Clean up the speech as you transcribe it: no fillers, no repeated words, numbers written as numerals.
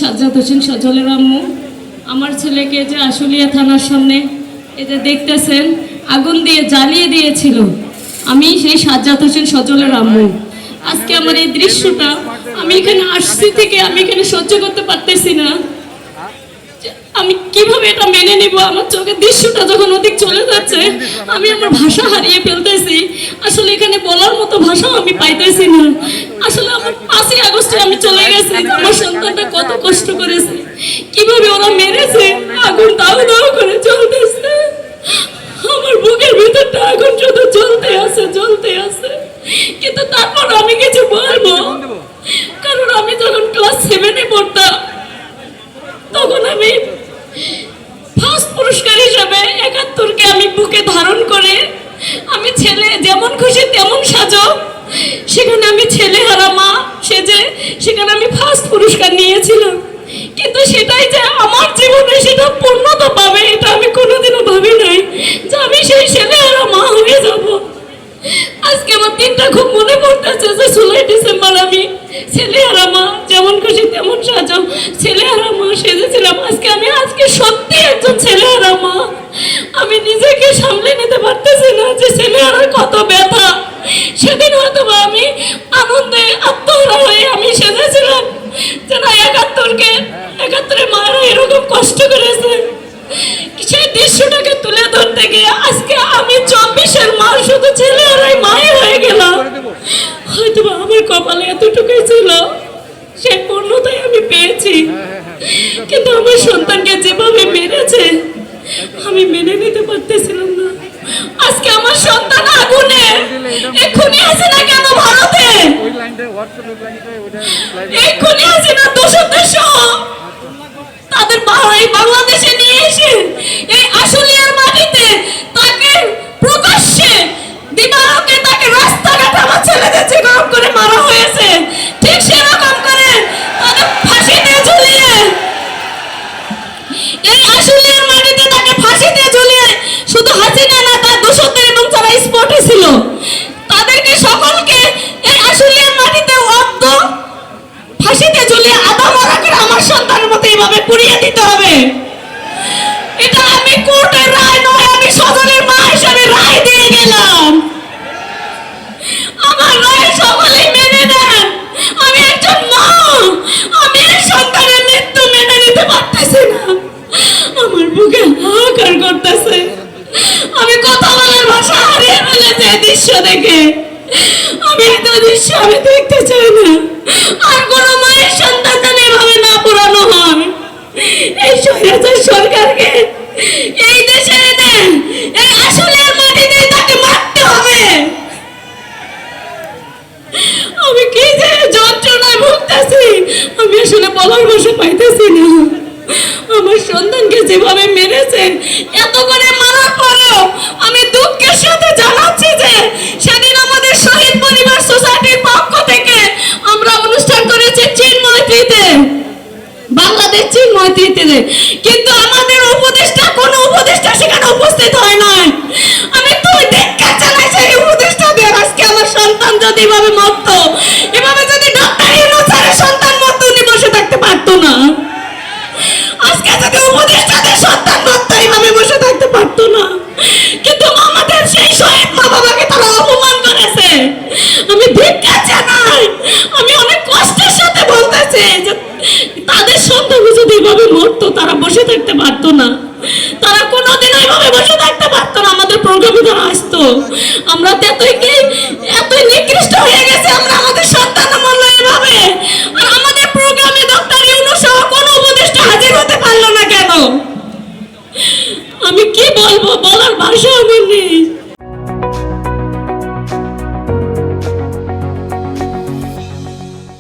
সাজ্জাদ হোসেন সজলের আম্মু। আমার ছেলেকে যে আশুলিয়া থানার সামনে এই যে দেখতেছেন আগুন দিয়ে জ্বালিয়ে দিয়েছিল, আমি সেই সাজ্জাদ হোসেন সজলের আম্মু। আজকে আমার এই দৃশ্যটা আমি এখানে আসছি থেকে আমি এখানে সহ্য করতে পারতেছি না। আমি কিভাবে এটা মেনে নিব? আমার চোখের দৃশ্যটা যখন ওদিক চলে যাচ্ছে আমি আমার ভাষা হারিয়ে ফেলতেছি। আসলে এখানে বলার মতো ভাষাও আমি পাইতেছি না। আসলে আমার 5ই আগস্টে আমি চলে গেছি, আমার সন্তানটা কত কষ্ট করেছে, কিভাবে ওরা মেরেছে, আগুন দাউ দাউ করে জ্বলতেছে। আমার বুকের ভিতরটা আগুন শুধু জ্বলতে আছে জ্বলতে আছে, কিন্তু তারপর আমি কিছু বলবো, কারণ আমি যখন ক্লাস 7-এ পড়তাম তখন আমি ফার্স্ট পুরস্কার হিসাবে 71-কে আমি বুকে ধারণ করে আমি ছেলে যেমন খুশি তেমন সাজো, সেখানে আমি ছেলে হারা মা সেজে সেখানে আমি ফার্স্ট পুরস্কার নিয়েছিলাম। কিন্তু সেটাই যে আমার জীবনে সেটা পূর্ণতা পাবে এটা আমি কোনোদিনও ভাবি নাই যে আমি সেই ছেলে হারা মা হয়ে যাব। আজকে আমার দিনটা খুব মনে পড়তেছে যে 16 ডিসেম্বর আমি ছেলে হারা মা যেমন খুশি তেমন সাজাও ছেলে হারা মা সেজেছিলাম। আজকে সত্যি একজন ছেলে হারা মা। আমি নিজেকে সামলে নিতে পারতেছি না যে ছেলে হারার কত ব্যথা। সেদিন হয়তো আমি আনন্দে আত্মহারা হয়ে আমি সেজেছিলাম যে না 71-এ মায়েরা এরকম কষ্ট করেছে। সেই দৃশ্যটাকে তুলে ধরতে গিয়ে আজকে আমি 24-এর মা শুধু ছেলে হারাই মায়ের হয়ে গেলাম। হয়তো আমার কপালে এতটুকুই ছিল, সেই পূর্ণতাই আমি পেয়েছি। কিন্তু আমার সন্তানকে যেভাবে মেরেছে আমি মেনে নিতে পারতেছিলাম না। আজকে আমার সন্তান আগুনে এক্ষুনি আছে না কেন ভারতে, এক্ষুনি আছে না দোষদের সহ তাদের বাংলাদেশে নিয়ে এসে এই আশুলিয়ার মাটিতে তাকে প্রকাশ্যে দিবালোকে তাকে রাস্তাঘাট আমার ছেলেদের যে গরম করে মারা হয়েছে, ঠিক সেরকম করে তাদের ফাঁসিতে ঝুলিয়ে এই আশুলিয়ার মাটিতে তাকে ফাঁসিতে ঝুলিয়ে শুধু হাসিনা না তার দোষদের এবং যারা স্পটে ছিল তাদেরকে সকলকে এই আশুলিয়ার মাটিতে অর্ধ ফাঁসিতে ঝুলিয়ে আধা মরা করে আমার সন্তানের মতো এইভাবে পুড়িয়ে দিতে হবে। এটা আমি কোর্টের রায় নয়, আমি সজলের মা হিসাবে রায় দিয়ে গেলাম। আমার রায় সকলেই মেনে নেন। আমি একজন মা, আমি এই সন্তানের মৃত্যু মেনে নিতে পারতেছি না। আমার বুকে হাহাকার করতেছে, আমি কথা বলার ভাষা হারিয়ে ফেলেছি এই দৃশ্য দেখে। আমি এত দৃশ্য আমি দেখতে চাই না। আর কোনো মায়ের সন্তান যেন এভাবে না পোড়ানো হয়। এই স্বৈরাচার সরকারকে এই দেশে এনে এই আশুলিয়ার মাটিতে তাকে মারতে হবে। আমি কি যে যন্ত্রণায় ভুগতেছি আমি আসলে বলার ভাষা পাইতেছি না। আমার সন্তানকে যেভাবে মেরেছে, এত করে মারার পরেও আমি দুঃখের সাথে জানাচ্ছি যে সেদিন আমাদের শহীদ পরিবার সোসাইটির পক্ষ থেকে আমরা অনুষ্ঠান করেছি চিন্ময়ীতে, বাংলাদেশ চিন্ময়ীতে, কিন্তু আমাদের উপদেষ্টা কোনো উপদেষ্টা সেখানে উপস্থিত হয় নাই। আমি তুই দেখা চালাই সেই উপদেষ্টাদের। আজকে আমার সন্তান যদি এভাবে মরত, এভাবে যদি ডক্টর ইউনূসের সন্তান মরত, উনি বসে থাকতে পারতো না। আজকে যদি উপদেষ্টাদের সন্তান মরত, এইভাবে বসে থাকতে পারতো না। কিন্তু আমাদের সেই শহীদ মা বাবাকে তারা অপমান করেছে। আমি ভিক্ষা জানাই, আমি অনেক কষ্টের সাথে বলতেছি যে তাদের সন্তান যদি এভাবে মরতো তারা বসে থাকতে পারতো না, তারা কোনোদিন এইভাবে বসে থাকতে পারতো না। আমাদের প্রোগ্রামে তারা আসতো, আমরা এতই নিকৃষ্ট